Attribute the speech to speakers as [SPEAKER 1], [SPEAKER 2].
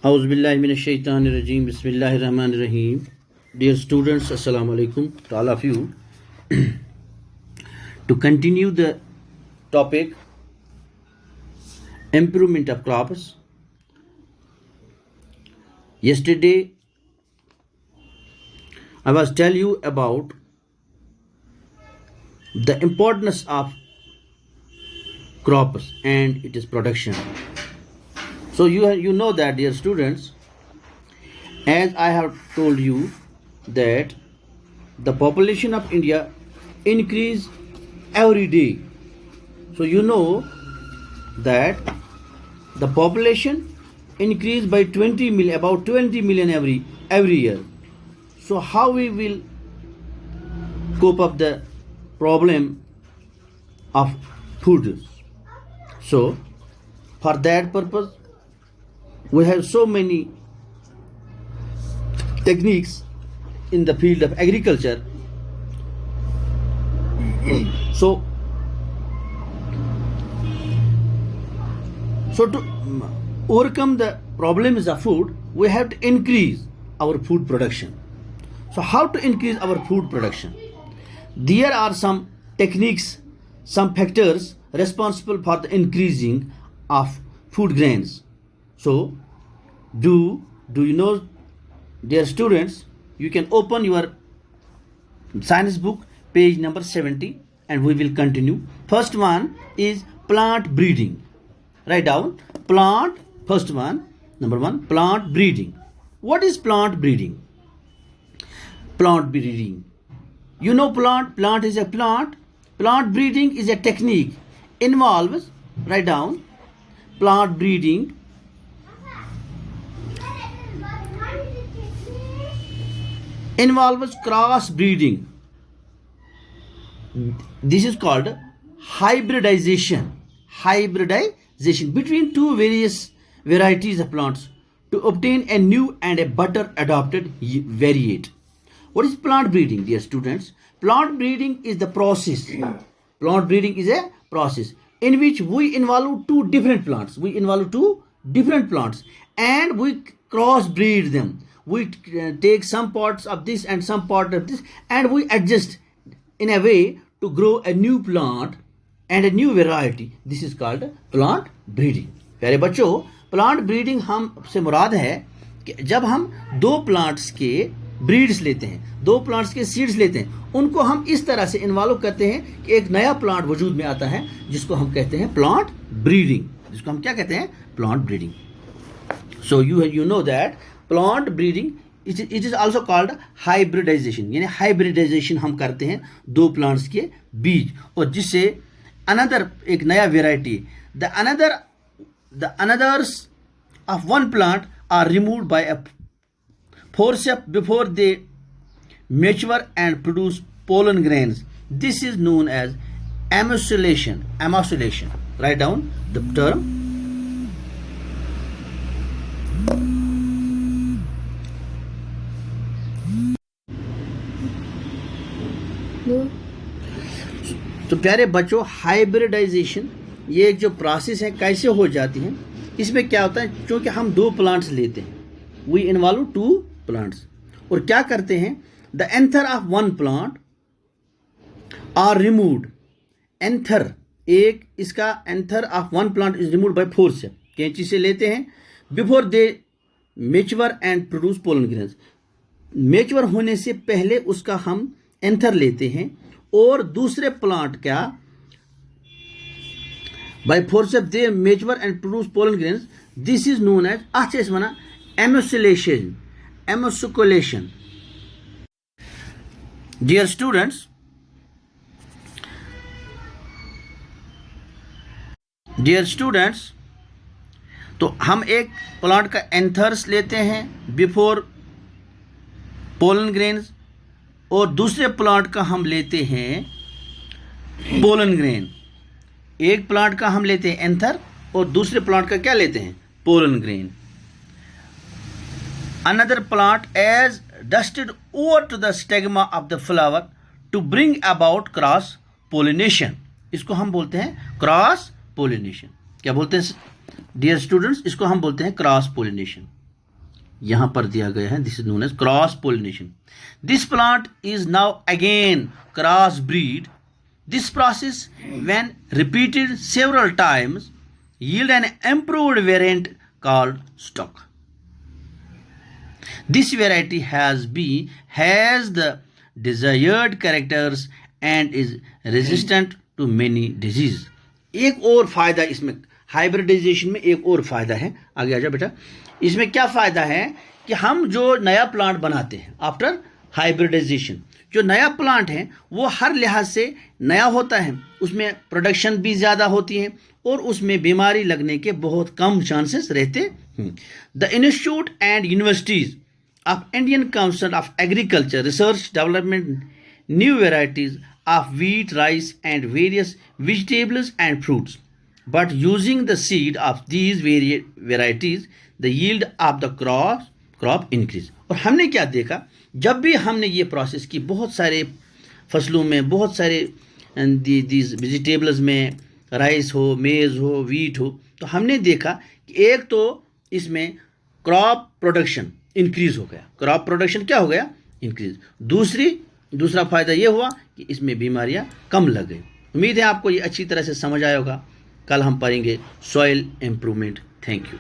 [SPEAKER 1] Auzubillahiminash-shaytanir-rajeem. Bismillahir-rahmanir-rahim. Dear students, Assalamu alaikum to all of you. To continue the topic improvement of crops. Yesterday I was tell you about the importance of crops and its production. So you know that, dear students, as I have told you that the population of India increase every day. So you know that the population increase by 20 million, about 20 million every year. So how we will cope up the problem of food? So for that purpose we have so many techniques in the field of agriculture. So to overcome the problems of food, we have to increase our food production. So how to increase our food production? There are some techniques, some factors responsible for the increasing of food grains. So do you know, dear students, you can open your science book page number 70 and we will continue. First one is plant breeding. Write down plant. First one, number one, plant breeding. What is plant breeding? Plant breeding, you know, plant is a plant. Plant breeding is a technique, involves, write down, plant breeding involves cross breeding. This is called hybridization between two various varieties of plants to obtain a new and a better adapted variant. What is plant breeding, dear students? Plant breeding is the process. Plant breeding is a process in which we involve two different plants. And we cross breed them. We take some parts of this and some part of this and we adjust in a way to grow a new plant and a new variety. This is called plant breeding. प्यारे बच्चों, plant breeding हम से मुराद है कि जब हम दो plants के ब्रीड्स लेते हैं, दो प्लांट्स के सीड्स लेते हैं, उनको हम इस तरह से इन्वॉल्व करते हैं कि एक नया प्लांट वजूद में आता है जिसको हम कहते हैं प्लांट ब्रीडिंग. जिसको हम क्या कहते हैं? Plant breeding. So you know that plant breeding it is also called hybridization. यानी हाइब्रिडाइजेशन हम करते हैं दो प्लांट्स के बीच और जिससे अनदर एक नया variety the anthers of one plant are removed by a forceps before they mature and produce pollen grains. This is known as emulsion. Write down the term. तो प्यारे बच्चों, हाइब्रिडाइजेशन ये एक जो प्रोसेस है कैसे हो जाती है, इसमें क्या होता है, क्योंकि हम दो प्लांट्स लेते हैं, वी इन्वॉल्व टू प्लांट्स, और क्या करते हैं, the anther of one plant are removed. Anther, एक इसका anther of one plant is removed by forceps, कैंची से लेते हैं, before they mature and produce pollen grains. Mature होने से पहले उसका हम एंथर लेते हैं और दूसरे प्लांट क्या by forceps they mature and produce pollen grains. This is known as, अच्छा इस वना emulsion. Dear students, तो हम एक प्लांट का एंथर्स लेते हैं बिफोर पोलन ग्रेन्स और दूसरे प्लांट का हम लेते हैं पोलन ग्रेन. एक प्लांट का हम लेते हैं एंथर और दूसरे प्लांट का क्या लेते हैं? Pollen grain. Another plant is dusted over to the stigma of the flower to bring about cross pollination. इसको हम बोलते हैं क्रॉस पोलिनेशन. क्या बोलते हैं डियर स्टूडेंट्स, इसको हम बोलते हैं क्रॉस पोलिनेशन। यहां पर दिया गया है, this is known as cross pollination. This plant is now again cross breed. This process when repeated several times yield an improved variant called stock. This variety has the desired characters and is resistant to many diseases. एक और फायदा इसमें hybridisation में, एक और फायदा है, आगे आ जाओ बेटा। इसमें क्या फायदा है कि हम जो नया प्लांट बनाते हैं आफ्टर हाइब्रिडाइजेशन, जो नया प्लांट है वो हर लिहाज से नया होता है, उसमें प्रोडक्शन भी ज़्यादा होती है और उसमें बीमारी लगने के बहुत कम चांसेस रहते हैं। The institute and universities of Indian council of agriculture research development new varieties of wheat, rice and various vegetables and fruits, but using the seed of these varieties the yield of the crop increase. और हमने क्या देखा, जब भी हमने ये process की बहुत सारे फसलों में, बहुत सारे दीज वेजिटेबल्स में, राइस हो, मेज़ हो, वीट हो, तो हमने देखा कि एक तो इसमें क्रॉप प्रोडक्शन इंक्रीज हो गया। क्रॉप प्रोडक्शन क्या हो गया? इंक्रीज। दूसरा फ़ायदा ये हुआ कि इसमें बीमारियां कम लग गई। उम्मीद है आपको ये अच्छी तरह से समझ आया होगा। कल हम पढ़ेंगे सॉइल इम्प्रूवमेंट। Thank you.